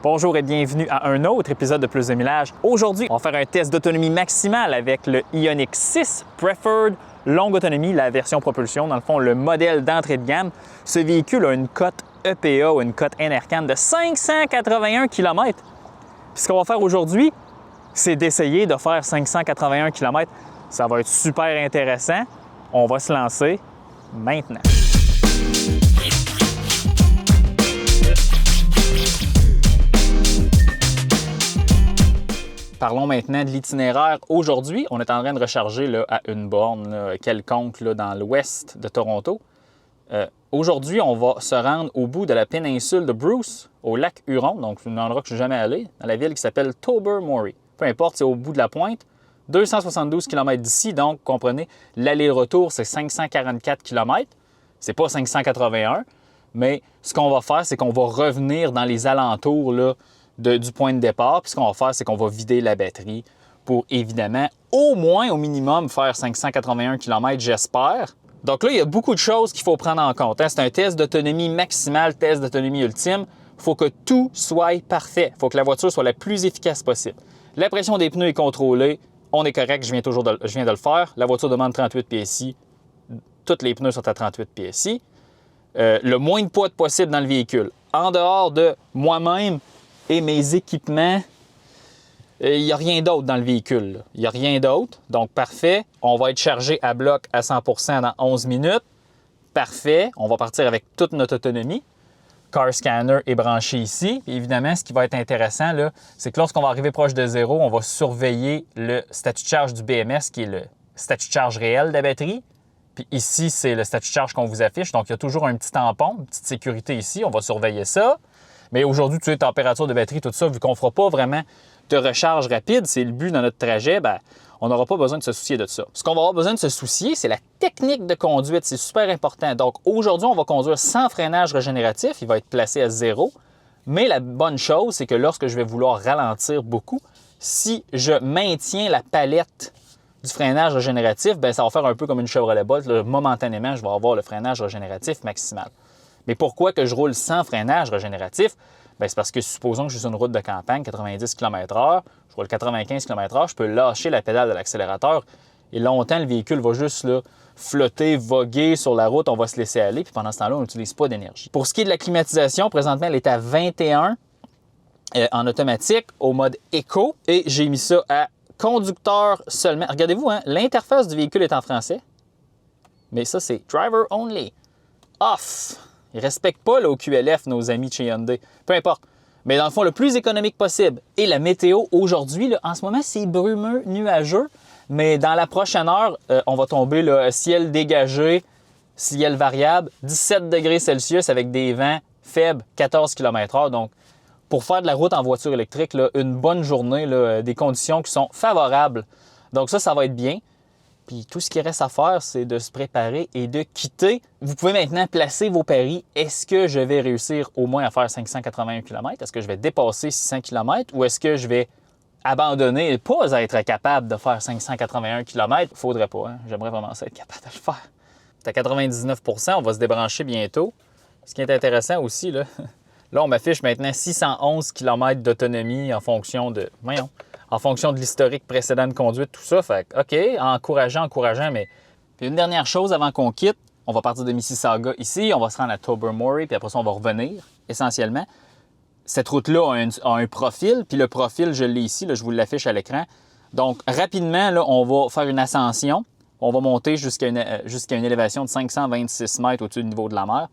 Bonjour et bienvenue à un autre épisode de Plus de Millage. Aujourd'hui, on va faire un test d'autonomie maximale avec le Ioniq 6 Preferred longue autonomie, la version propulsion, dans le fond, le modèle d'entrée de gamme. Ce véhicule a une cote EPA ou une cote NRCan de 581 km. Puis ce qu'on va faire aujourd'hui, c'est d'essayer de faire 581 km. Ça va être super intéressant. On va se lancer maintenant. Parlons maintenant de l'itinéraire. Aujourd'hui, on est en train de recharger là, à une borne quelconque là, dans l'ouest de Toronto. Aujourd'hui, on va se rendre au bout de la péninsule de Bruce, au lac Huron, donc un endroit que je ne suis jamais allé, dans la ville qui s'appelle Tobermory. Peu importe, c'est au bout de la pointe. 272 km d'ici, donc comprenez, l'aller-retour, c'est 544 km. C'est pas 581, mais ce qu'on va faire, c'est qu'on va revenir dans les alentours là, du point de départ. Puis ce qu'on va faire, c'est qu'on va vider la batterie pour, évidemment, au moins, au minimum, faire 581 km, j'espère. Donc là, il y a beaucoup de choses qu'il faut prendre en compte. C'est un test d'autonomie maximale, test d'autonomie ultime. Il faut que tout soit parfait. Il faut que la voiture soit la plus efficace possible. La pression des pneus est contrôlée. On est correct, je viens de le faire. La voiture demande 38 PSI. Tous les pneus sont à 38 PSI. Le moins de poids possible dans le véhicule. En dehors de moi-même et mes équipements, il n'y a rien d'autre dans le véhicule. Il n'y a rien d'autre. Donc, parfait. On va être chargé à bloc à 100% dans 11 minutes. Parfait. On va partir avec toute notre autonomie. Car Scanner est branché ici. Puis évidemment, ce qui va être intéressant, là, c'est que lorsqu'on va arriver proche de zéro, on va surveiller le statut de charge du BMS, qui est le statut de charge réel de la batterie. Puis ici, c'est le statut de charge qu'on vous affiche. Donc, il y a toujours un petit tampon, une petite sécurité ici. On va surveiller ça. Mais aujourd'hui, tu sais, température de batterie, tout ça, vu qu'on ne fera pas vraiment de recharge rapide, c'est le but dans notre trajet, bien, on n'aura pas besoin de se soucier de ça. Ce qu'on va avoir besoin de se soucier, c'est la technique de conduite. C'est super important. Donc, aujourd'hui, on va conduire sans freinage régénératif. Il va être placé à 0. Mais la bonne chose, c'est que lorsque je vais vouloir ralentir beaucoup, si je maintiens la palette du freinage régénératif, bien, ça va faire un peu comme une Chevrolet Bolt. Là, momentanément, je vais avoir le freinage régénératif maximal. Mais pourquoi que je roule sans freinage régénératif? Bien, c'est parce que supposons que je suis sur une route de campagne, 90 km/h, je roule 95 km/h, je peux lâcher la pédale de l'accélérateur et longtemps, le véhicule va juste là, flotter, voguer sur la route, on va se laisser aller, puis pendant ce temps-là, on n'utilise pas d'énergie. Pour ce qui est de la climatisation, présentement, elle est à 21 en automatique, au mode Eco, et j'ai mis ça à conducteur seulement. Regardez-vous, hein, l'interface du véhicule est en français, mais ça, c'est Driver Only. Off! Ils ne respectent pas le QLF, nos amis de chez Hyundai. Peu importe. Mais dans le fond, le plus économique possible. Et la météo aujourd'hui, là, en ce moment, c'est brumeux, nuageux. Mais dans la prochaine heure, on va tomber là, ciel dégagé, ciel variable, 17 degrés Celsius avec des vents faibles, 14 km/h. Donc, pour faire de la route en voiture électrique, là, une bonne journée, là, des conditions qui sont favorables. Donc ça va être bien. Puis tout ce qui reste à faire, c'est de se préparer et de quitter. Vous pouvez maintenant placer vos paris. Est-ce que je vais réussir au moins à faire 581 km? Est-ce que je vais dépasser 600 km? Ou est-ce que je vais abandonner et pas être capable de faire 581 km? Faudrait pas, hein? J'aimerais vraiment ça être capable de le faire. C'est à 99 %, on va se débrancher bientôt. Ce qui est intéressant aussi, là on m'affiche maintenant 611 km d'autonomie en fonction de... En fonction de l'historique précédent de conduite, tout ça. Fait que, OK, encourageant, mais... Puis une dernière chose avant qu'on quitte, on va partir de Mississauga ici, on va se rendre à Tobermory, puis après ça, on va revenir, essentiellement. Cette route-là a un profil, puis le profil, je l'ai ici, là, je vous l'affiche à l'écran. Donc, rapidement, là, on va faire une ascension. On va monter jusqu'à une élévation de 526 mètres au-dessus du niveau de la mer,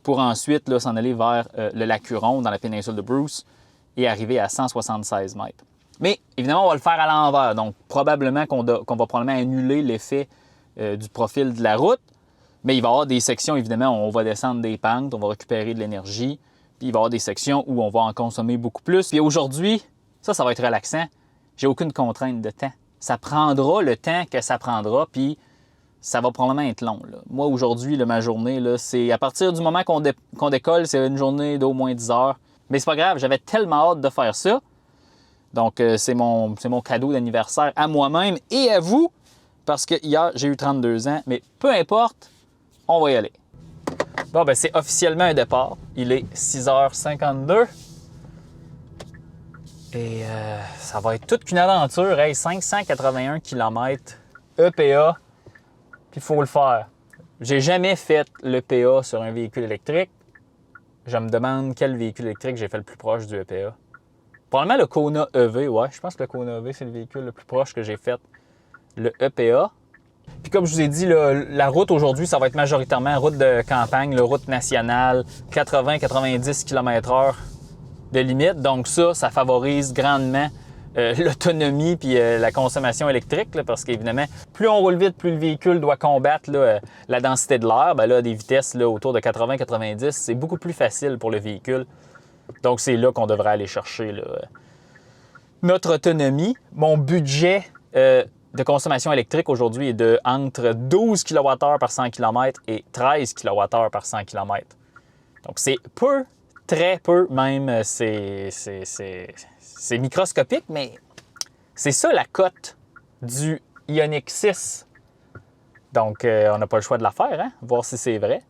pour ensuite là, s'en aller vers le lac Huron, dans la péninsule de Bruce, et arriver à 176 mètres. Mais évidemment, on va le faire à l'envers. Donc, probablement qu'on va probablement annuler l'effet du profil de la route. Mais il va y avoir des sections, évidemment, où on va descendre des pentes, on va récupérer de l'énergie. Puis il va y avoir des sections où on va en consommer beaucoup plus. Puis aujourd'hui, ça va être relaxant. J'ai aucune contrainte de temps. Ça prendra le temps que ça prendra, puis ça va probablement être long. Là. Moi, aujourd'hui, là, ma journée, là, c'est à partir du moment qu'on décolle, c'est une journée d'au moins 10 heures. Mais c'est pas grave, j'avais tellement hâte de faire ça. Donc, c'est mon cadeau d'anniversaire à moi-même et à vous, parce que hier, j'ai eu 32 ans, mais peu importe, on va y aller. Bon, ben c'est officiellement un départ. Il est 6h52. Et ça va être toute qu'une aventure. Hey, 581 km EPA, puis il faut le faire. J'ai jamais fait l'EPA sur un véhicule électrique. Je me demande quel véhicule électrique j'ai fait le plus proche du EPA. Probablement le Kona EV, ouais. Je pense que le Kona EV, c'est le véhicule le plus proche que j'ai fait le EPA. Puis comme je vous ai dit, la route aujourd'hui, ça va être majoritairement route de campagne, route nationale, 80-90 km/h de limite. Donc ça favorise grandement l'autonomie puis la consommation électrique, là, parce qu'évidemment, plus on roule vite, plus le véhicule doit combattre là, la densité de l'air. Ben là, des vitesses là, autour de 80-90, c'est beaucoup plus facile pour le véhicule. Donc c'est là qu'on devrait aller chercher là, notre autonomie. Mon budget de consommation électrique aujourd'hui est de entre 12 kWh par 100 km et 13 kWh par 100 km. Donc c'est peu, très peu même, c'est microscopique, mais c'est ça la cote du Ioniq 6. Donc on n'a pas le choix de la faire, hein? Voir si c'est vrai.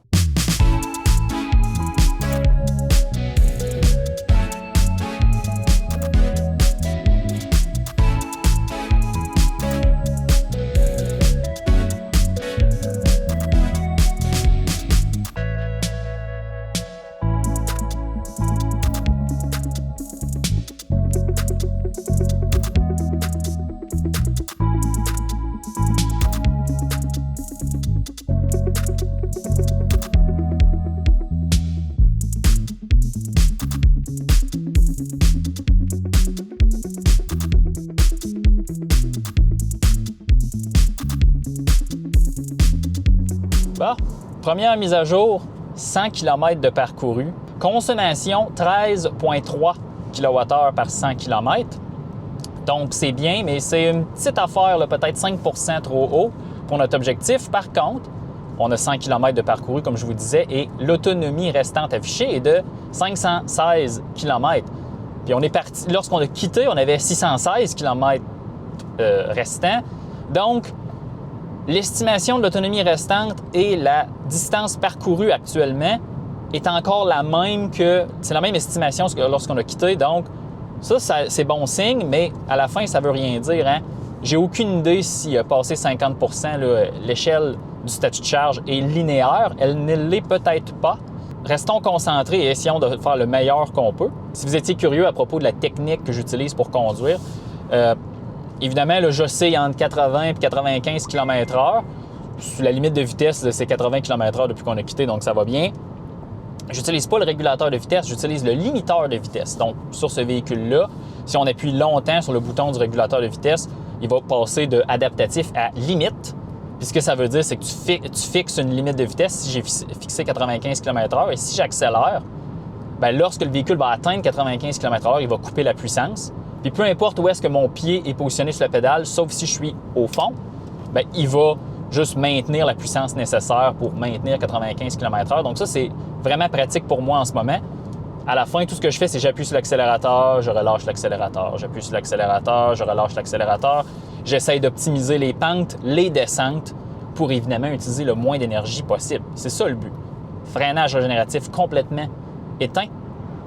Bon, première mise à jour, 100 km de parcouru. Consommation, 13,3 kWh par 100 km. Donc, c'est bien, mais c'est une petite affaire, peut-être 5 % trop haut pour notre objectif. Par contre, on a 100 km de parcouru, comme je vous disais, et l'autonomie restante affichée est de 516 km. Puis on est parti, lorsqu'on a quitté, on avait 616 km restants. Donc, l'estimation de l'autonomie restante et la distance parcourue actuellement est encore la même que... C'est la même estimation que lorsqu'on a quitté. Donc, ça c'est bon signe, mais à la fin, ça ne veut rien dire. Hein? J'ai aucune idée si passer 50 % l'échelle du statut de charge est linéaire. Elle ne l'est peut-être pas. Restons concentrés et essayons de faire le meilleur qu'on peut. Si vous étiez curieux à propos de la technique que j'utilise pour conduire, évidemment, là, j'oscille entre 80 et 95 km/h. La limite de vitesse, c'est 80 km/h depuis qu'on a quitté, donc ça va bien. J'utilise pas le régulateur de vitesse, j'utilise le limiteur de vitesse. Donc, sur ce véhicule-là, si on appuie longtemps sur le bouton du régulateur de vitesse, il va passer de adaptatif à limite. Puis ce que ça veut dire, c'est que tu fixes une limite de vitesse. Si j'ai fixé 95 km/h et si j'accélère, bien, lorsque le véhicule va atteindre 95 km/h, il va couper la puissance. Puis peu importe où est-ce que mon pied est positionné sur la pédale, sauf si je suis au fond, bien, il va juste maintenir la puissance nécessaire pour maintenir 95 km/h. Donc ça, c'est vraiment pratique pour moi en ce moment. À la fin, tout ce que je fais, c'est j'appuie sur l'accélérateur, je relâche l'accélérateur, j'appuie sur l'accélérateur, je relâche l'accélérateur. J'essaye d'optimiser les pentes, les descentes pour évidemment utiliser le moins d'énergie possible. C'est ça le but. Freinage régénératif complètement éteint.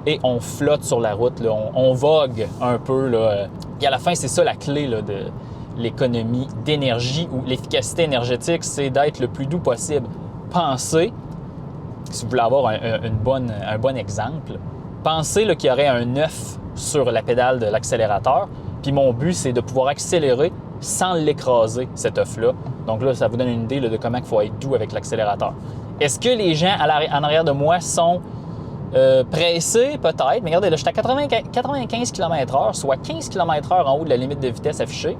Et on flotte sur la route, là. On vogue un peu. Là. Et à la fin, c'est ça la clé là, de l'économie d'énergie ou l'efficacité énergétique, c'est d'être le plus doux possible. Pensez, si vous voulez avoir un bon exemple, pensez là, qu'il y aurait un œuf sur la pédale de l'accélérateur. Puis mon but, c'est de pouvoir accélérer sans l'écraser, cet œuf-là. Donc là, ça vous donne une idée là, de comment il faut être doux avec l'accélérateur. Est-ce que les gens en arrière de moi sont pressé peut-être, mais regardez, là, je suis à 95 km/h, soit 15 km/h en haut de la limite de vitesse affichée.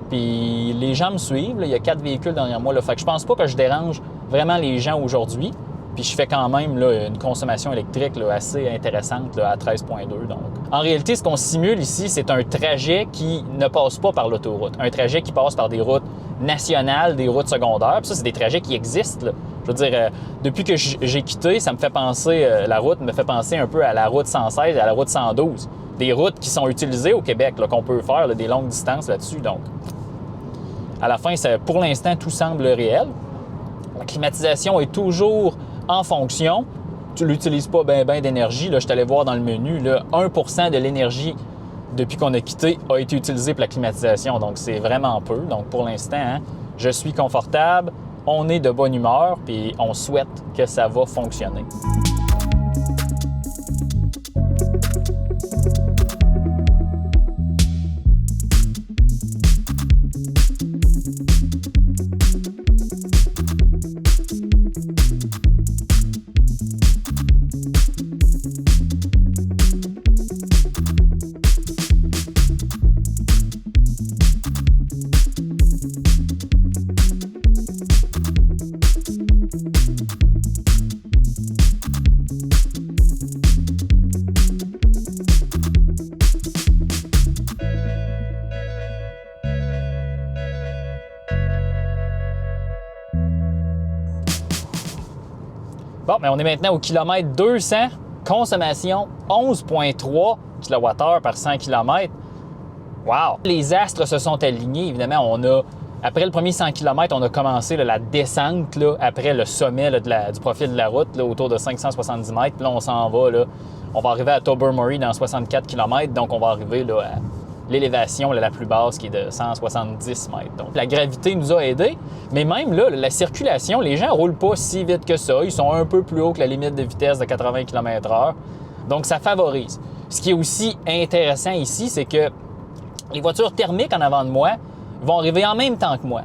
Puis les gens me suivent, là, il y a 4 véhicules derrière moi. Là, fait que je pense pas que je dérange vraiment les gens aujourd'hui. Puis je fais quand même là, une consommation électrique là, assez intéressante là, à 13,2. Donc, en réalité, ce qu'on simule ici, c'est un trajet qui ne passe pas par l'autoroute. Un trajet qui passe par des routes nationales, des routes secondaires. Puis ça, c'est des trajets qui existent. Là. Je veux dire, depuis que j'ai quitté, ça me fait penser, la route me fait penser un peu à la route 116 et à la route 112. Des routes qui sont utilisées au Québec, là, qu'on peut faire là, des longues distances là-dessus. Donc, à la fin, pour l'instant, tout semble réel. La climatisation est toujours en fonction. Tu n'utilises pas bien d'énergie. Là, je suis allé voir dans le menu, là, 1 % de l'énergie depuis qu'on a quitté, a été utilisé pour la climatisation. Donc, c'est vraiment peu. Donc, pour l'instant, hein, je suis confortable, on est de bonne humeur, puis on souhaite que ça va fonctionner. Bon, mais on est maintenant au kilomètre 200, consommation 11,3 kWh par 100 km. Wow! Les astres se sont alignés. Évidemment, après le premier 100 km, on a commencé la descente après le sommet du profil de la route, autour de 570 mètres. Puis là, on s'en va. On va arriver à Tobermory dans 64 km, donc on va arriver à l'élévation la plus basse qui est de 170 mètres. Donc la gravité nous a aidés, mais même là, la circulation, les gens ne roulent pas si vite que ça. Ils sont un peu plus haut que la limite de vitesse de 80 km/h. Donc ça favorise. Ce qui est aussi intéressant ici, c'est que les voitures thermiques en avant de moi vont arriver en même temps que moi.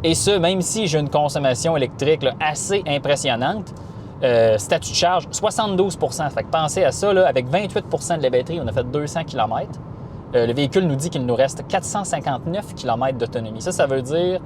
Et ce, même si j'ai une consommation électrique assez impressionnante, statut de charge, 72 %. Fait que pensez à ça, avec 28 % de la batterie, on a fait 200 km. Le véhicule nous dit qu'il nous reste 459 km d'autonomie. Ça veut dire...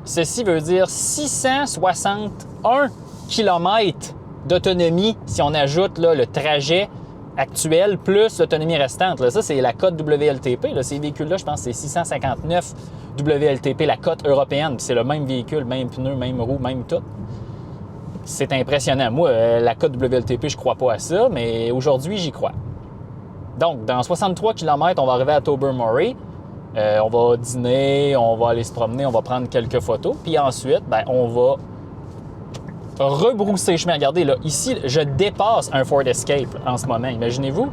Ceci veut dire 661 km d'autonomie si on ajoute le trajet actuel plus l'autonomie restante. Ça, c'est la cote WLTP. Ces véhicules-là, je pense que c'est 659 WLTP, la cote européenne. Puis c'est le même véhicule, même pneu, même roue, même tout. C'est impressionnant. Moi, la cote WLTP, je ne crois pas à ça, mais aujourd'hui, j'y crois. Donc, dans 63 km, on va arriver à Tobermory. On va dîner, on va aller se promener, on va prendre quelques photos. Puis ensuite, on va rebrousser chemin. Regardez, là, ici, je dépasse un Ford Escape en ce moment. Imaginez-vous,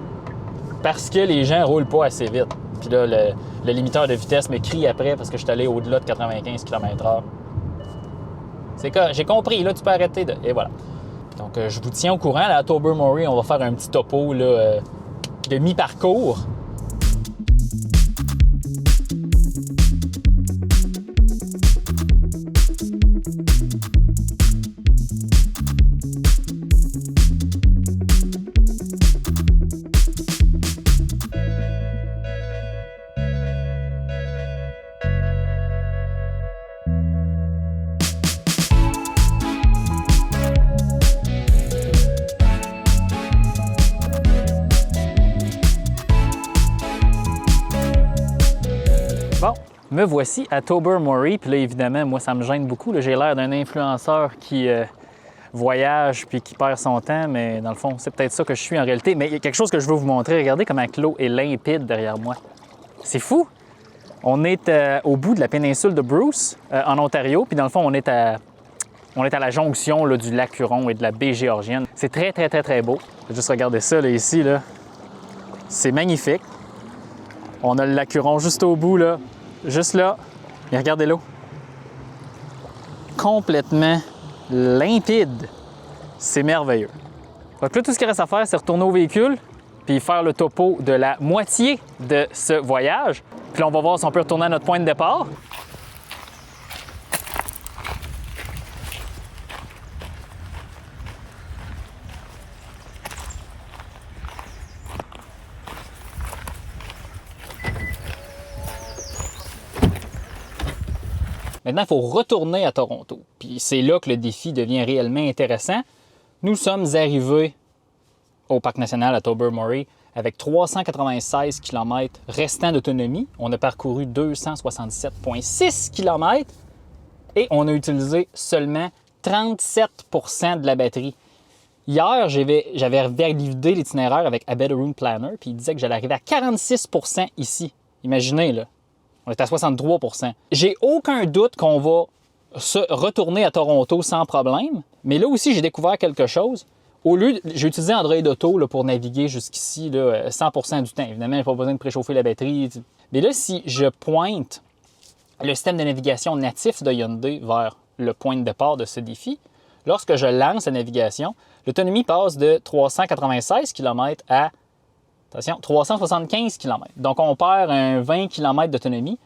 parce que les gens ne roulent pas assez vite. Puis là, le limiteur de vitesse me crie après parce que je suis allé au-delà de 95 km/h. C'est quoi? J'ai compris, là, tu peux arrêter. Et voilà. Donc, je vous tiens au courant. Là, à Tobermory, on va faire un petit topo de mi-parcours. Bon, me voici à Tobermory. Puis là, évidemment, moi, ça me gêne beaucoup. J'ai l'air d'un influenceur qui voyage puis qui perd son temps. Mais dans le fond, c'est peut-être ça que je suis en réalité. Mais il y a quelque chose que je veux vous montrer. Regardez comment l'eau est limpide derrière moi. C'est fou! On est au bout de la péninsule de Bruce, en Ontario. Puis dans le fond, on est à la jonction du lac Huron et de la baie Géorgienne. C'est très, très, très, très beau. Juste regarder ça, ici. C'est magnifique. On a le lac Huron juste au bout, juste là. Et regardez l'eau. Complètement limpide. C'est merveilleux. Donc là, tout ce qu'il reste à faire, c'est retourner au véhicule puis faire le topo de la moitié de ce voyage. Puis là, on va voir si on peut retourner à notre point de départ. Maintenant, il faut retourner à Toronto. Puis c'est là que le défi devient réellement intéressant. Nous sommes arrivés au Parc national à Tobermory avec 396 km restant d'autonomie. On a parcouru 277,6 km et on a utilisé seulement 37 % de la batterie. Hier, j'avais validé l'itinéraire avec A Better Route Planner, puis il disait que j'allais arriver à 46 % ici. Imaginez, là. On est à 63 %. J'ai aucun doute qu'on va se retourner à Toronto sans problème. Mais là aussi, j'ai découvert quelque chose. au lieu, j'ai utilisé Android Auto là, pour naviguer jusqu'ici là, 100% du temps. Évidemment, j'ai pas besoin de préchauffer la batterie. Mais là, si je pointe le système de navigation natif de Hyundai vers le point de départ de ce défi, lorsque je lance la navigation, l'autonomie passe de 396 km à, attention, 375 km. Donc, on perd un 20 km d'autonomie.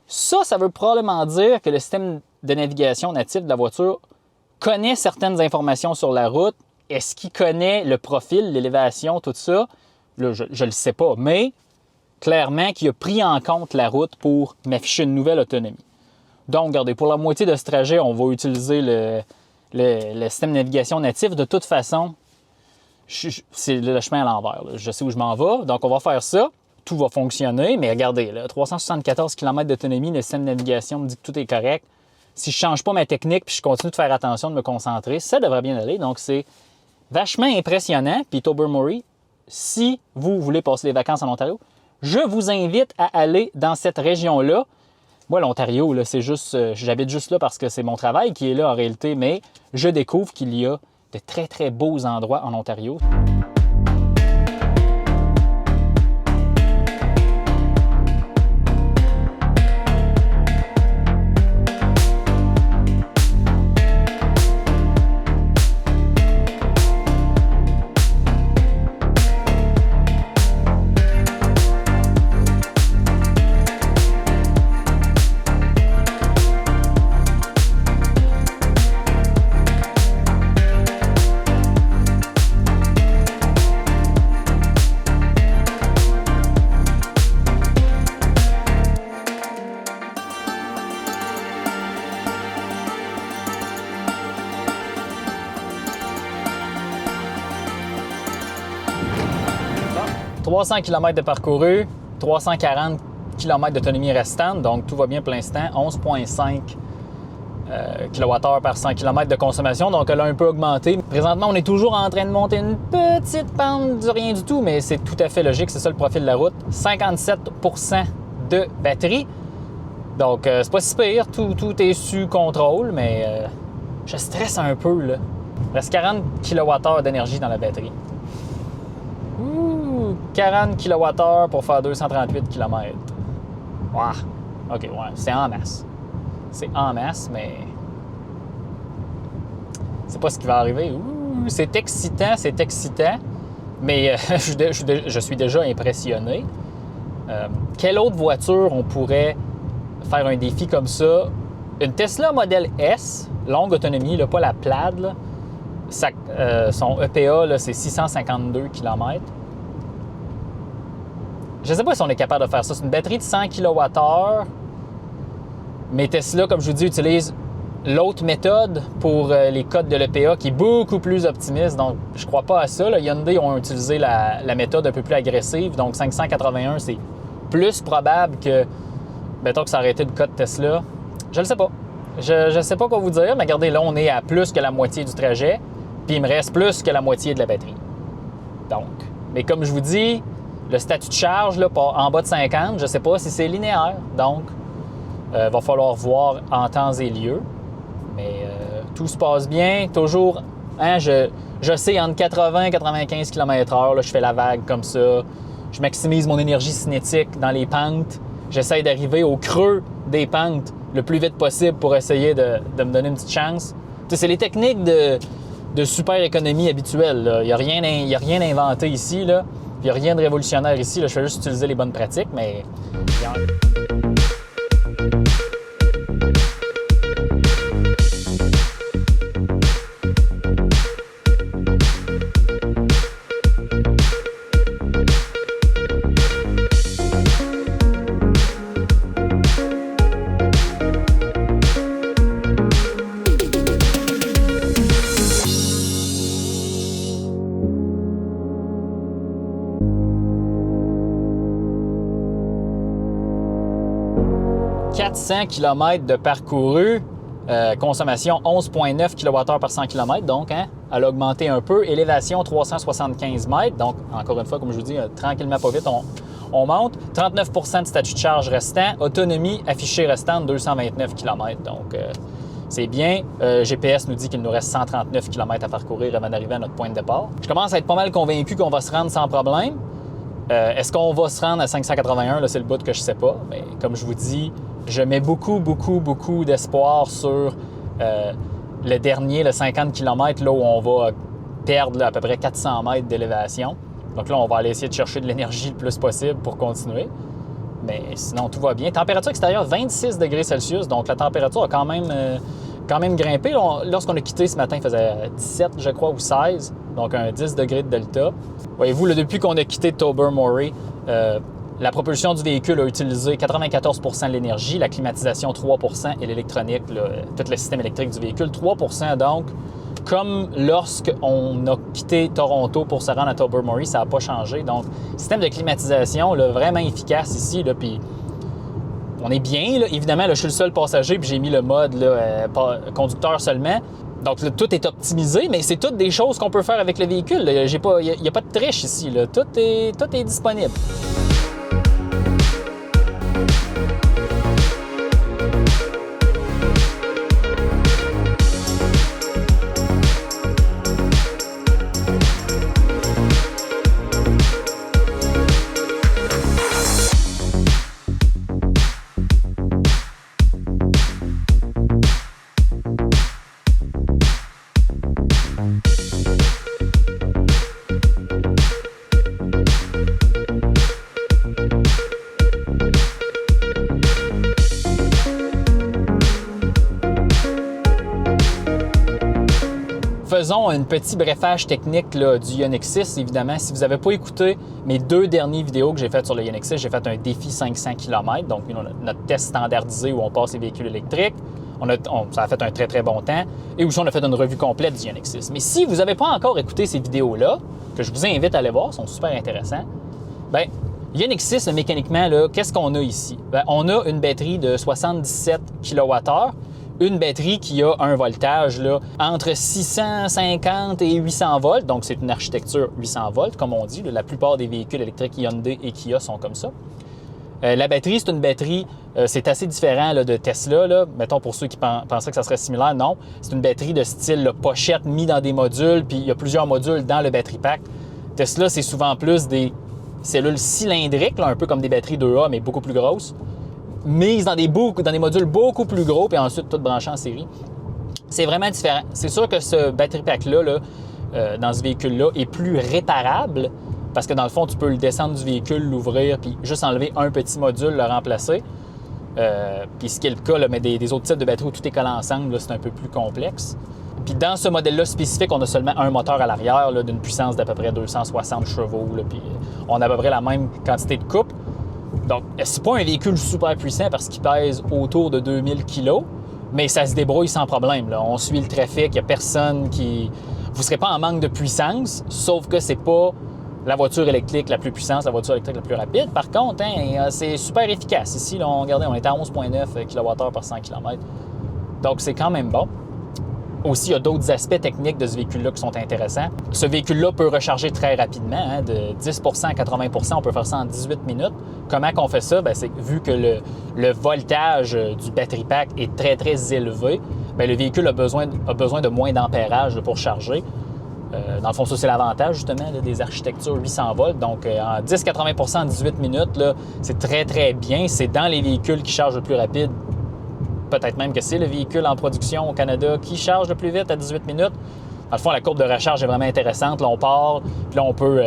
Ça veut probablement dire que le système de navigation natif de la voiture connaît certaines informations sur la route. Est-ce qu'il connaît le profil, l'élévation, tout ça? Là, je ne le sais pas, mais clairement qu'il a pris en compte la route pour m'afficher une nouvelle autonomie. Donc, regardez, pour la moitié de ce trajet, on va utiliser le système de navigation natif. De toute façon, c'est le chemin à l'envers. Je sais où je m'en vais, donc on va faire ça. Tout va fonctionner, mais regardez, là, 374 km d'autonomie, le système de navigation me dit que tout est correct. Si je ne change pas ma technique puis je continue de faire attention, de me concentrer, ça devrait bien aller. Donc, c'est vachement impressionnant. Puis Tobermory, si vous voulez passer des vacances en Ontario, je vous invite à aller dans cette région-là. Moi, l'Ontario, là, c'est juste, j'habite juste là parce que c'est mon travail qui est là en réalité, mais je découvre qu'il y a de très, très beaux endroits en Ontario. « 300 km de parcouru, 340 km d'autonomie restante, donc tout va bien pour l'instant, 11,5 kWh par 100 km de consommation, donc elle a un peu augmenté. Présentement, on est toujours en train de monter une petite pente du rien du tout, mais c'est tout à fait logique, c'est ça le profil de la route. 57% de batterie, donc c'est pas si pire, tout est sous contrôle, mais je stresse un peu, là. Il reste 40 kWh d'énergie dans la batterie. 40 kWh pour faire 238 km. Wow. OK, ouais, c'est en masse. C'est en masse, mais c'est pas ce qui va arriver. C'est excitant, mais je suis déjà impressionné. Quelle autre voiture on pourrait faire un défi comme ça? Une Tesla Model S, longue autonomie, là, pas la Plaid, là. Son EPA, là, c'est 652 km. Je ne sais pas si on est capable de faire ça. C'est une batterie de 100 kWh, mais Tesla, comme je vous dis, utilise l'autre méthode pour les codes de l'EPA qui est beaucoup plus optimiste. Donc, je ne crois pas à ça. Là, Hyundai ont utilisé la méthode un peu plus agressive. Donc, 581, c'est plus probable que, mettons que ça aurait été le code Tesla. Je ne le sais pas. Je ne sais pas quoi vous dire, mais regardez, là, on est à plus que la moitié du trajet, puis il me reste plus que la moitié de la batterie. Donc, mais comme je vous dis, le statut de charge, là, en bas de 50, je ne sais pas si c'est linéaire. Donc, va falloir voir en temps et lieu. Mais tout se passe bien. Toujours, hein, je sais, entre 80 et 95 km/h, là, je fais la vague comme ça. Je maximise mon énergie cinétique dans les pentes. J'essaie d'arriver au creux des pentes le plus vite possible pour essayer de me donner une petite chance. Tu sais, c'est les techniques de super économie habituelles. Il n'y a rien inventé ici, là. Il n'y a rien de révolutionnaire ici. Là. Je fais juste utiliser les bonnes pratiques, mais... « 400 km de parcouru, consommation 11,9 kWh par 100 km, donc hein, elle a augmenté un peu. Élévation 375 mètres, donc encore une fois, comme je vous dis, tranquillement pas vite, on monte. 39% de statut de charge restant, autonomie affichée restante 229 km, donc C'est bien. GPS nous dit qu'il nous reste 139 km à parcourir avant d'arriver à notre point de départ. Je commence à être pas mal convaincu qu'on va se rendre sans problème. Est-ce qu'on va se rendre à 581? Là, c'est le bout que je sais pas. Mais comme je vous dis, je mets beaucoup d'espoir sur le dernier, le 50 km, là où on va perdre là, à peu près 400 mètres d'élévation. Donc là, on va aller essayer de chercher de l'énergie le plus possible pour continuer. Mais sinon, tout va bien. Température extérieure, 26 degrés Celsius. Donc la température a quand même grimpé. Lorsqu'on a quitté ce matin, il faisait 17, je crois, ou 16. Donc un 10 degrés de delta. Voyez-vous, là, depuis qu'on a quitté Tobermory, la propulsion du véhicule a utilisé 94 % de l'énergie, la climatisation 3 % et l'électronique, tout le système électrique du véhicule 3 % donc. Comme lorsqu'on a quitté Toronto pour se rendre à Tobermory, ça n'a pas changé. Donc, système de climatisation là, vraiment efficace ici. Là, puis on est bien. Là. Évidemment, là, je suis le seul passager puis j'ai mis le mode là, conducteur seulement. Donc, là, tout est optimisé, mais c'est toutes des choses qu'on peut faire avec le véhicule. Il n'y a pas de triche ici. Là. Tout est disponible. Faisons un petit brefage technique là, du Ioniq 6, évidemment. Si vous n'avez pas écouté mes 2 dernières vidéos que j'ai faites sur le Ioniq 6, j'ai fait un défi 500 km, donc notre test standardisé où on passe les véhicules électriques. Ça a fait un très bon temps. Et aussi, on a fait une revue complète du Ioniq 6. Mais si vous n'avez pas encore écouté ces vidéos-là, que je vous invite à aller voir, sont super intéressants, bien, Ioniq 6, mécaniquement, qu'est-ce qu'on a ici? Bien, on a une batterie de 77 kWh, une batterie qui a un voltage là, entre 650 et 800 volts. Donc, c'est une architecture 800 volts, comme on dit. La plupart des véhicules électriques Hyundai et Kia sont comme ça. La batterie, c'est une batterie, c'est assez différent là, de Tesla. Là. Mettons, pour ceux qui pensaient que ça serait similaire, non. C'est une batterie de style là, pochette mis dans des modules, puis il y a plusieurs modules dans le battery pack. Tesla, c'est souvent plus des cellules cylindriques, là, un peu comme des batteries 2A, mais beaucoup plus grosses, mises dans des modules beaucoup plus gros, puis ensuite toutes branchées en série. C'est vraiment différent. C'est sûr que ce battery pack-là, dans ce véhicule-là, est plus réparable, parce que dans le fond, tu peux le descendre du véhicule, l'ouvrir, puis juste enlever un petit module, le remplacer. Puis ce qui est le cas, là, mais des autres types de batteries où tout est collé ensemble, là, c'est un peu plus complexe. Puis dans ce modèle-là spécifique, on a seulement un moteur à l'arrière d'une puissance d'à peu près 260 chevaux, là, puis on a à peu près la même quantité de couple. Donc, c'est pas un véhicule super puissant parce qu'il pèse autour de 2000 kg, mais ça se débrouille sans problème. Là. On suit le trafic, il n'y a personne qui... Vous ne serez pas en manque de puissance, sauf que c'est pas la voiture électrique la plus puissante, la voiture électrique la plus rapide. Par contre, c'est super efficace. Ici, là, on est à 11,9 kWh par 100 km. Donc, c'est quand même bon. Aussi, il y a d'autres aspects techniques de ce véhicule-là qui sont intéressants. Ce véhicule-là peut recharger très rapidement, de 10 à 80 % on peut faire ça en 18 minutes. Comment qu'on fait ça? Bien, c'est vu que le voltage du battery pack est très élevé, bien, le véhicule a besoin de moins d'ampérage pour charger. Dans le fond, ça, c'est l'avantage, justement, là, des architectures 800 volts. Donc, en 10-80 % en 18 minutes, là, c'est très bien. C'est dans les véhicules qui chargent le plus rapide. Peut-être même que c'est le véhicule en production au Canada qui charge le plus vite à 18 minutes. Dans le fond, la courbe de recharge est vraiment intéressante. Là, on part, puis là, on peut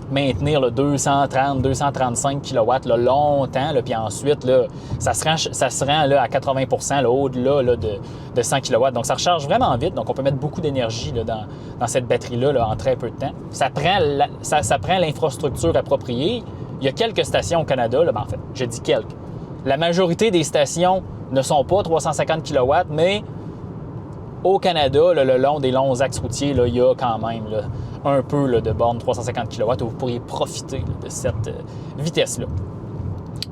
maintenir 230-235 kW là, longtemps. Là, puis ensuite, là, ça se rend là, à 80 % là, au-delà là, de 100 kW. Donc, ça recharge vraiment vite. Donc, on peut mettre beaucoup d'énergie là, dans cette batterie-là là, en très peu de temps. Ça prend l'infrastructure appropriée. Il y a quelques stations au Canada. Là, ben, en fait, je dis quelques. La majorité des stations ne sont pas 350 kW, mais au Canada, là, le long des longs axes routiers, là, il y a quand même là, un peu là, de bornes 350 kW où vous pourriez profiter là, de cette vitesse-là.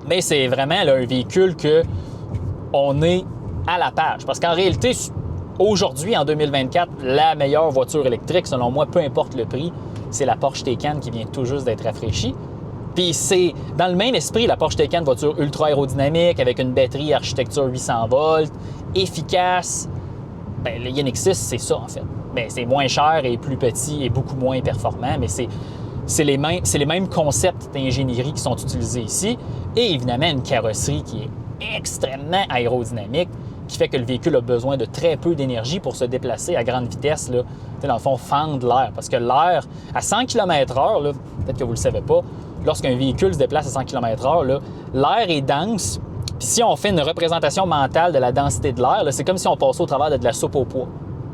Mais c'est vraiment là, un véhicule qu'on est à la page. Parce qu'en réalité, aujourd'hui, en 2024, la meilleure voiture électrique, selon moi, peu importe le prix, c'est la Porsche Taycan qui vient tout juste d'être rafraîchie. Puis c'est dans le même esprit, la Porsche Taycan, voiture ultra aérodynamique avec une batterie architecture 800 volts, efficace, Ben, le INX6, c'est ça, en fait. Ben, c'est moins cher et plus petit et beaucoup moins performant, mais c'est les mêmes concepts d'ingénierie qui sont utilisés ici. Et évidemment, une carrosserie qui est extrêmement aérodynamique, qui fait que le véhicule a besoin de très peu d'énergie pour se déplacer à grande vitesse, là. Dans le fond, fendre l'air. Parce que l'air, à 100 km/h, là, peut-être que vous ne le savez pas, lorsqu'un véhicule se déplace à 100 km/h, là, l'air est dense. Puis si on fait une représentation mentale de la densité de l'air, là, c'est comme si on passait au travers de la soupe au pois.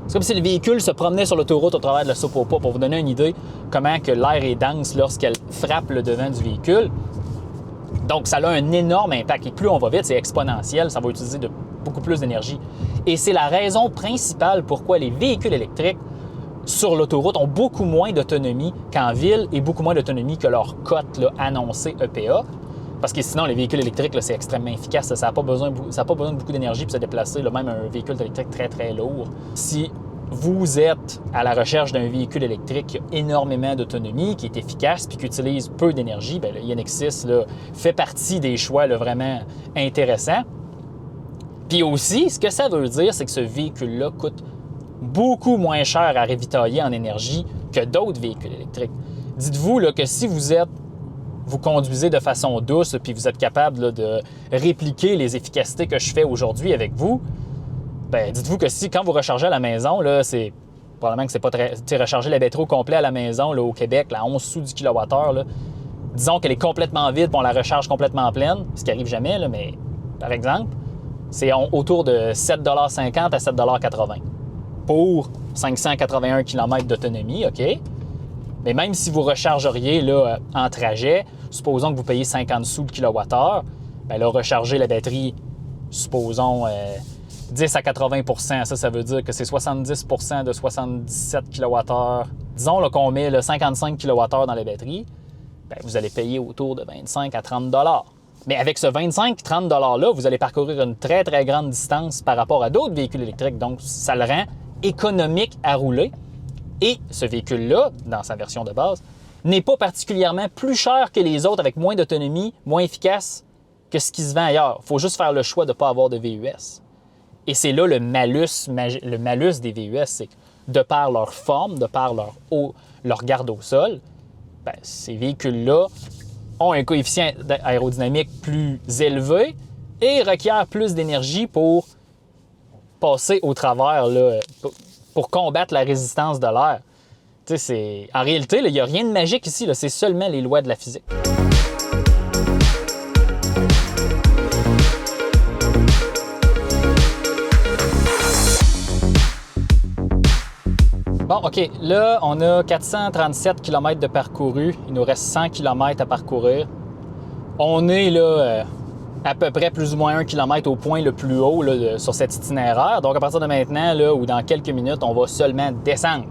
C'est comme si le véhicule se promenait sur l'autoroute au travers de la soupe au pois, pour vous donner une idée comment que l'air est dense lorsqu'elle frappe le devant du véhicule. Donc, ça a un énorme impact. Et plus on va vite, c'est exponentiel, ça va utiliser beaucoup plus d'énergie. Et c'est la raison principale pourquoi les véhicules électriques sur l'autoroute ont beaucoup moins d'autonomie qu'en ville et beaucoup moins d'autonomie que leur cote là, annoncée EPA. Parce que sinon, les véhicules électriques, là, c'est extrêmement efficace. Ça n'a pas besoin de beaucoup d'énergie pour se déplacer, là, même un véhicule électrique très, très lourd. Si vous êtes à la recherche d'un véhicule électrique qui a énormément d'autonomie, qui est efficace puis qui utilise peu d'énergie, bien, le INX6 là, fait partie des choix là, vraiment intéressants. Puis aussi, ce que ça veut dire, c'est que ce véhicule-là coûte beaucoup moins cher à ravitailler en énergie que d'autres véhicules électriques. Dites-vous là, que si vous conduisez de façon douce puis vous êtes capable là, de répliquer les efficacités que je fais aujourd'hui avec vous, bien, dites-vous que si, quand vous rechargez à la maison, là, c'est probablement que c'est pas très... recharger la batterie au complet à la maison, là, au Québec, là, à 11 sous du kilowattheure, là, disons qu'elle est complètement vide puis on la recharge complètement pleine, ce qui arrive jamais, là, mais par exemple, c'est autour de 7,50 à 7,80 pour 581 km d'autonomie, OK? Mais même si vous rechargeriez là, en trajet, supposons que vous payez 50 sous le kilowattheure, bien là, recharger la batterie, supposons 10 à 80 %, ça veut dire que c'est 70 % de 77 kWh. Disons là, qu'on met le 55 kWh dans la batterie, bien, vous allez payer autour de 25 à 30 $. Mais avec ce 25-30 $-là, vous allez parcourir une très, très grande distance par rapport à d'autres véhicules électriques. Donc, ça le rend économique à rouler. Et ce véhicule-là, dans sa version de base, n'est pas particulièrement plus cher que les autres avec moins d'autonomie, moins efficace que ce qui se vend ailleurs. Il faut juste faire le choix de ne pas avoir de VUS. Et c'est là le malus des VUS, c'est que de par leur forme, de par leur garde au sol, bien, ces véhicules-là ont un coefficient aérodynamique plus élevé et requièrent plus d'énergie pour passer au travers, là, pour combattre la résistance de l'air. En réalité, il n'y a rien de magique ici, là, c'est seulement les lois de la physique. Bon, OK, là, on a 437 km de parcouru. Il nous reste 100 km à parcourir. On est là à peu près plus ou moins 1 km au point le plus haut là, sur cet itinéraire. Donc, à partir de maintenant, là, ou dans quelques minutes, on va seulement descendre.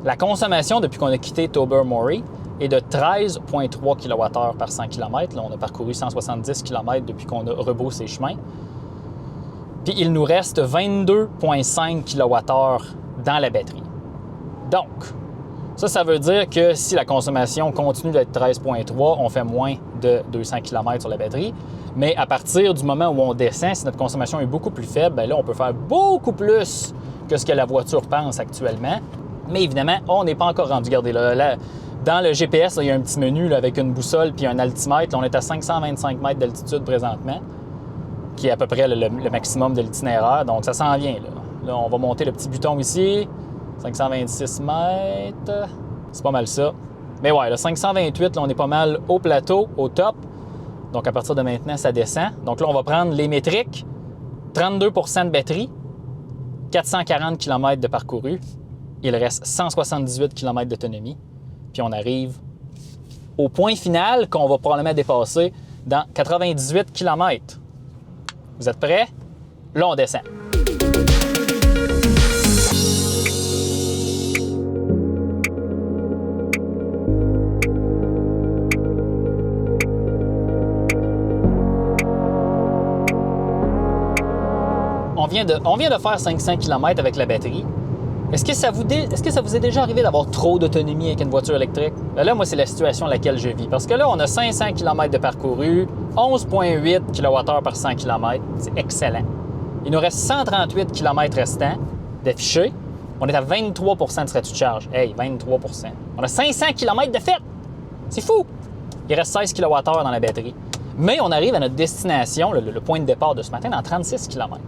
La consommation, depuis qu'on a quitté Tobermory, est de 13,3 kWh par 100 km. Là, on a parcouru 170 km depuis qu'on a rebroussé les chemins. Puis, il nous reste 22,5 kWh dans la batterie. Donc, ça veut dire que si la consommation continue d'être 13,3, on fait moins de 200 km sur la batterie. Mais à partir du moment où on descend, si notre consommation est beaucoup plus faible, bien là, on peut faire beaucoup plus que ce que la voiture pense actuellement. Mais évidemment, on n'est pas encore rendu. Regardez, là, dans le GPS, là, il y a un petit menu là, avec une boussole puis un altimètre. Là, on est à 525 mètres d'altitude présentement, qui est à peu près le maximum de l'itinéraire. Donc, ça s'en vient. Là, on va monter le petit bouton ici. 526 mètres, c'est pas mal ça. Mais ouais, le 528, là, on est pas mal au plateau, au top. Donc, à partir de maintenant, ça descend. Donc là, on va prendre les métriques. 32 % de batterie, 440 km de parcouru. Il reste 178 km d'autonomie. Puis on arrive au point final qu'on va probablement dépasser dans 98 km. Vous êtes prêts? Là, on descend. On vient de faire 500 km avec la batterie. Est-ce que ça vous est déjà arrivé d'avoir trop d'autonomie avec une voiture électrique? Là, moi, c'est la situation à laquelle je vis. Parce que là, on a 500 km de parcouru, 11,8 kWh par 100 km. C'est excellent. Il nous reste 138 km restants. d'affiché. On est à 23 de statut de charge. Hey, 23 On a 500 km de fait. C'est fou! Il reste 16 kWh dans la batterie. Mais on arrive à notre destination, le point de départ de ce matin, dans 36 km.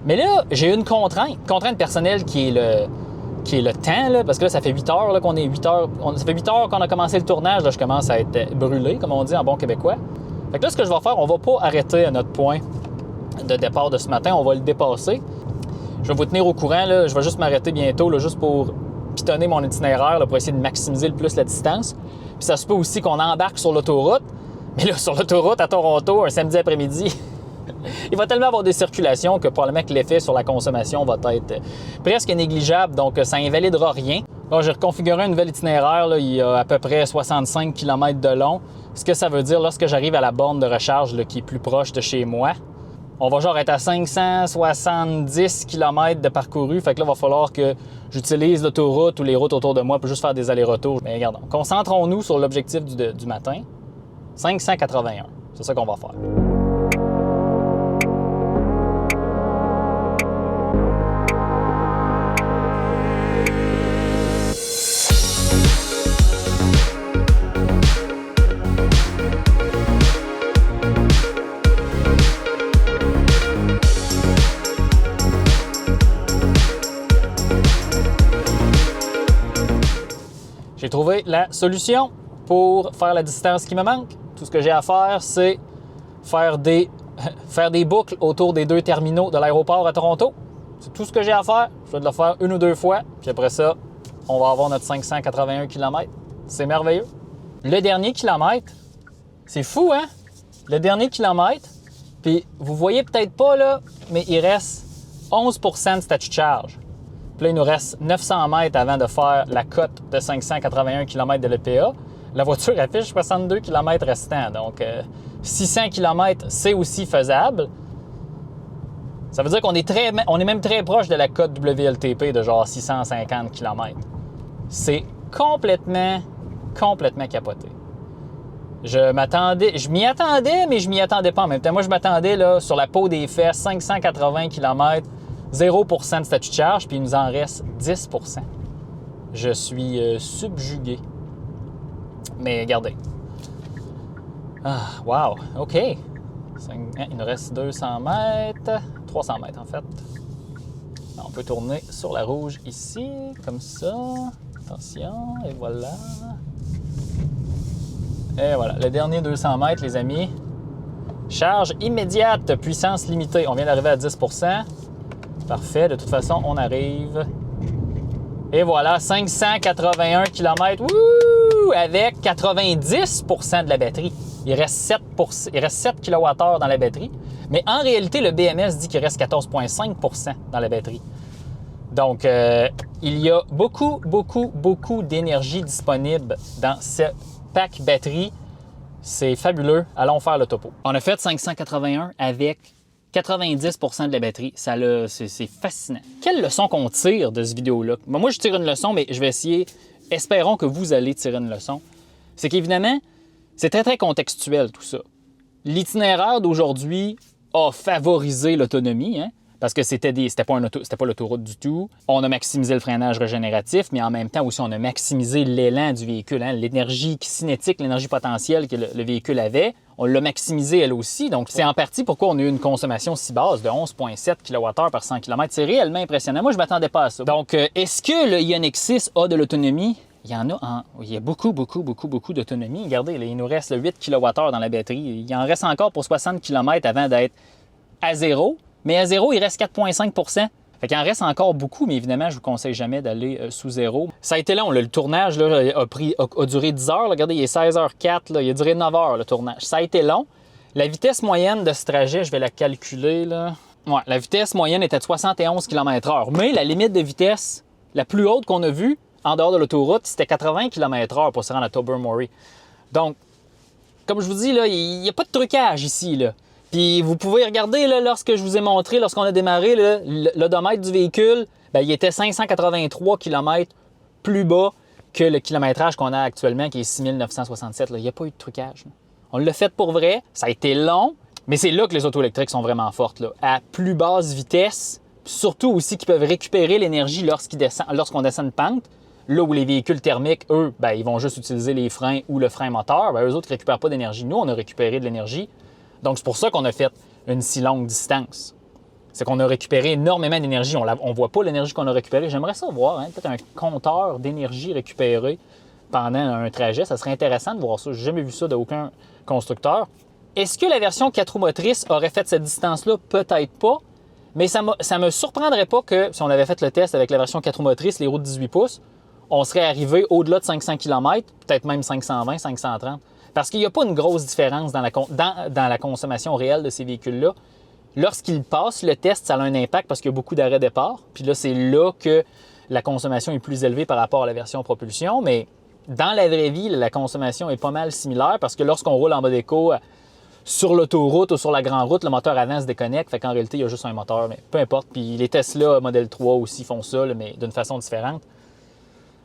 Mais là, j'ai une contrainte personnelle qui est le temps, là, parce que là, ça fait 8 heures là, qu'on est 8 heures. Ça fait 8 heures qu'on a commencé le tournage. Là, je commence à être brûlé, comme on dit en bon québécois. Fait que là, ce que je vais faire, on va pas arrêter à notre point de départ de ce matin. On va le dépasser. Je vais vous tenir au courant. Là. Je vais juste m'arrêter bientôt, là, juste pour pitonner mon itinéraire, là, pour essayer de maximiser le plus la distance. Puis ça se peut aussi qu'on embarque sur l'autoroute. Mais là, sur l'autoroute à Toronto, un samedi après-midi, il va tellement avoir des circulations que probablement que l'effet sur la consommation va être presque négligeable, donc ça invalidera rien. Là, j'ai reconfiguré un nouvel itinéraire, là, il y a à peu près 65 km de long. Ce que ça veut dire, lorsque j'arrive à la borne de recharge là, qui est plus proche de chez moi, on va genre être à 570 km de parcouru. Fait que là, il va falloir que j'utilise l'autoroute ou les routes autour de moi pour juste faire des allers-retours. Mais regardons, concentrons-nous sur l'objectif du matin. 581, c'est ça qu'on va faire. J'ai trouvé la solution pour faire la distance qui me manque. Tout ce que j'ai à faire, c'est faire des boucles autour des 2 terminaux de l'aéroport à Toronto. C'est tout ce que j'ai à faire. Je vais le faire 1 ou 2 fois. Puis après ça, on va avoir notre 581 km. C'est merveilleux. Le dernier kilomètre, c'est fou, hein? Le dernier kilomètre, puis vous voyez peut-être pas, là, mais il reste 11 de statut de charge. Puis là, il nous reste 900 mètres avant de faire la cote de 581 km de l'EPA. La voiture affiche 62 km restants. Donc, 600 km, c'est aussi faisable. Ça veut dire qu'on est même très proche de la cote WLTP de genre 650 km. C'est complètement capoté. Je m'y attendais, mais je m'y attendais pas en même temps. Moi, je m'attendais là, sur la peau des fesses, 580 km, 0% de statut de charge, puis il nous en reste 10%. Je suis subjugué. Mais regardez. Ah, wow, OK. Il nous reste 200 mètres, 300 mètres en fait. On peut tourner sur la rouge ici, comme ça. Attention, et voilà. Et voilà, le dernier 200 mètres, les amis. Charge immédiate, puissance limitée. On vient d'arriver à 10%. Parfait, de toute façon, on arrive. Et voilà, 581 km, wouh, avec 90% de la batterie. Il reste 7 kWh dans la batterie. Mais en réalité, le BMS dit qu'il reste 14,5% dans la batterie. Donc, il y a beaucoup d'énergie disponible dans ce pack batterie. C'est fabuleux. Allons faire le topo. On a fait 581 avec 90% de la batterie. C'est fascinant. Quelle leçon qu'on tire de cette vidéo-là? Moi, je tire une leçon, mais je vais essayer. Espérons que vous allez tirer une leçon. C'est qu'évidemment, c'est très contextuel tout ça. L'itinéraire d'aujourd'hui a favorisé l'autonomie, hein? Parce que c'était pas l'autoroute du tout. On a maximisé le freinage régénératif, mais en même temps aussi, on a maximisé l'élan du véhicule, hein? L'énergie cinétique, l'énergie potentielle que le véhicule avait. On l'a maximisé elle aussi. Donc, c'est en partie pourquoi on a eu une consommation si basse de 11,7 kWh par 100 km. C'est réellement impressionnant. Moi, je ne m'attendais pas à ça. Donc, est-ce que le Ioniq 6 a de l'autonomie? Il y en a, il y a beaucoup d'autonomie. Regardez, là, il nous reste 8 kWh dans la batterie. Il en reste encore pour 60 km avant d'être à zéro. Mais à zéro, il reste 4,5 Fait qu'il en reste encore beaucoup, mais évidemment, je ne vous conseille jamais d'aller sous zéro. Ça a été long, là, le tournage là, a duré 10 heures. Là. Regardez, il est 16h04, là, il a duré 9 heures le tournage. Ça a été long. La vitesse moyenne de ce trajet, je vais la calculer. Là. Ouais, la vitesse moyenne était de 71 km/h. Mais la limite de vitesse la plus haute qu'on a vue en dehors de l'autoroute, c'était 80 km/h pour se rendre à Tobermory. Donc, comme je vous dis, il n'y a pas de trucage ici. Là. Puis vous pouvez regarder, là, lorsque je vous ai montré, lorsqu'on a démarré, l'odomètre du véhicule, bien, il était 583 km plus bas que le kilométrage qu'on a actuellement, qui est 6967. Là. Il n'y a pas eu de trucage. Là. On l'a fait pour vrai, ça a été long, mais c'est là que les autos électriques sont vraiment fortes. Là. À plus basse vitesse, Surtout aussi qu'ils peuvent récupérer l'énergie lorsqu'on descend une pente. Là où les véhicules thermiques, eux, ben, ils vont juste utiliser les freins ou le frein moteur. Ben, eux autres ne récupèrent pas d'énergie. Nous, on a récupéré de l'énergie. Donc, c'est pour ça qu'on a fait une si longue distance. C'est qu'on a récupéré énormément d'énergie. On ne voit pas l'énergie qu'on a récupérée. J'aimerais ça voir, hein, peut-être un compteur d'énergie récupérée pendant un trajet. Ça serait intéressant de voir ça. Je n'ai jamais vu ça d'aucun constructeur. Est-ce que la version 4 roues motrices aurait fait cette distance-là? Peut-être pas. Mais ça me surprendrait pas que si on avait fait le test avec la version 4 roues motrices, les roues de 18 pouces, on serait arrivé au-delà de 500 km, peut-être même 520, 530. Parce qu'il n'y a pas une grosse différence dans la consommation réelle de ces véhicules-là. Lorsqu'ils passent le test, ça a un impact parce qu'il y a beaucoup d'arrêts-départ. Puis là, c'est là que la consommation est plus élevée par rapport à la version propulsion. Mais dans la vraie vie, la consommation est pas mal similaire parce que lorsqu'on roule en mode éco sur l'autoroute ou sur la grande route, le moteur avant se déconnecte. Fait qu'en réalité, il y a juste un moteur, mais peu importe. Puis les Tesla Model 3 aussi font ça, mais d'une façon différente.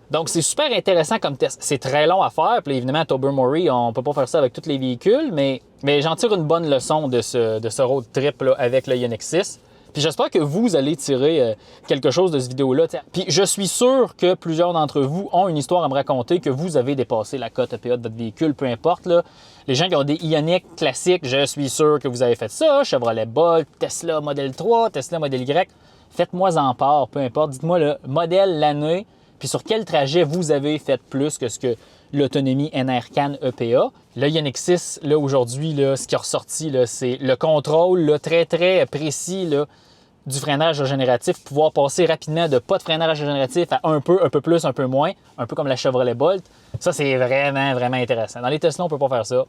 Donc, c'est super intéressant comme test. C'est très long à faire. Puis évidemment, à Tobermory, on ne peut pas faire ça avec tous les véhicules, mais j'en tire une bonne leçon de ce road trip là, avec le Ioniq 6. Puis j'espère que vous allez tirer quelque chose de cette vidéo-là. Puis je suis sûr que plusieurs d'entre vous ont une histoire à me raconter, que vous avez dépassé la cote EPA de votre véhicule, peu importe. Là. Les gens qui ont des Ioniq classiques, je suis sûr que vous avez fait ça. Chevrolet Bolt, Tesla Model 3, Tesla Model Y. Faites-moi en part, peu importe. Dites-moi le modèle, l'année, puis sur quel trajet vous avez fait plus que ce que l'autonomie NRCan EPA. Le Ioniq 6, là, aujourd'hui, là, ce qui est ressorti, là, c'est le contrôle là, très, très précis là, du freinage régénératif, pouvoir passer rapidement de pas de freinage régénératif à un peu plus, un peu moins, un peu comme la Chevrolet Bolt. Ça, c'est vraiment, vraiment intéressant. Dans les Tesla, on ne peut pas faire ça.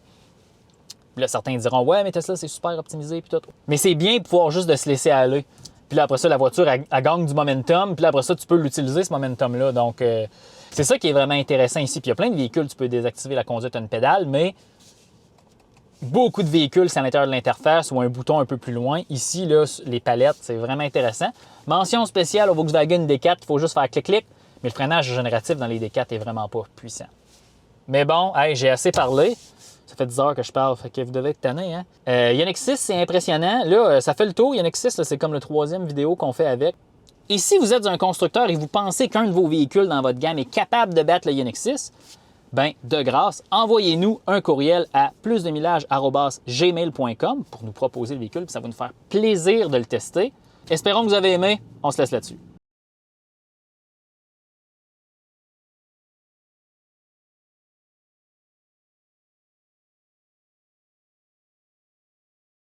Puis là, certains diront « Ouais, mais Tesla, c'est super optimisé. » puis tout. Mais c'est bien de pouvoir juste de se laisser aller. Puis là, après ça, la voiture, elle gagne du momentum. Puis là, après ça, tu peux l'utiliser, ce momentum-là. Donc, c'est ça qui est vraiment intéressant ici. Puis il y a plein de véhicules, tu peux désactiver la conduite à une pédale, mais beaucoup de véhicules, c'est à l'intérieur de l'interface ou un bouton un peu plus loin. Ici, là, les palettes, c'est vraiment intéressant. Mention spéciale au Volkswagen D4, il faut juste faire clic-clic. Mais le freinage régénératif dans les D4 est vraiment pas puissant. Mais bon, hey, j'ai assez parlé. Ça fait 10 heures que je parle, fait que vous devez être tanné, hein? Ioniq 6, c'est impressionnant. Là, ça fait le tour. Ioniq 6, c'est comme le 3e vidéo qu'on fait avec. Et si vous êtes un constructeur et vous pensez qu'un de vos véhicules dans votre gamme est capable de battre le Ioniq 6, ben de grâce, envoyez-nous un courriel à plusdemillage@gmail.com pour nous proposer le véhicule, puis ça va nous faire plaisir de le tester. Espérons que vous avez aimé. On se laisse là-dessus.